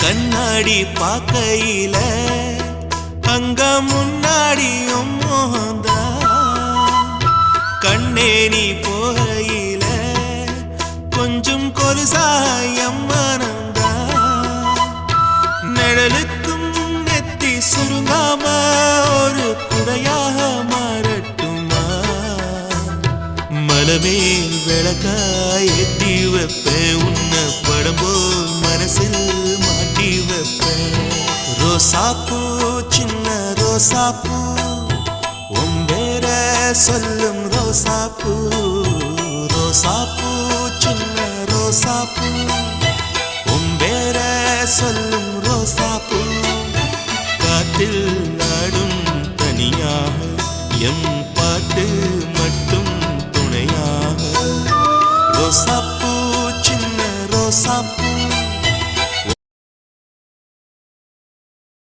கண்ணாடி பார்க்கையில அங்க முன்னாடியும் மோகந்தா கண்ணே நீ போகையில கொஞ்சம் கொலுசாயம் மனந்தா நிழலுக்கும் நெத்தி சுருங்காம ஒரு குடையாக மாறட்டுமா மலமேல் விளக்காய் ஏத்தி வைப்பேன் உன்னை படம் போல் மனசில் மாட்டி வைப்பேன் ரோசாப்பூ சின்ன ரோசாப்பூ உம்பேர சொல்லும் ரோசாப்பூ ரோசாப்பூ சின்ன ரோசாப்பூ உம்பேர சொல்லும் ரோசாப்பூ காற்றில் நாடும் தனியாக எம் பாட்டு மட்டும் துணையாக ரோசாப்பூ சின்ன ரோசாப்பூ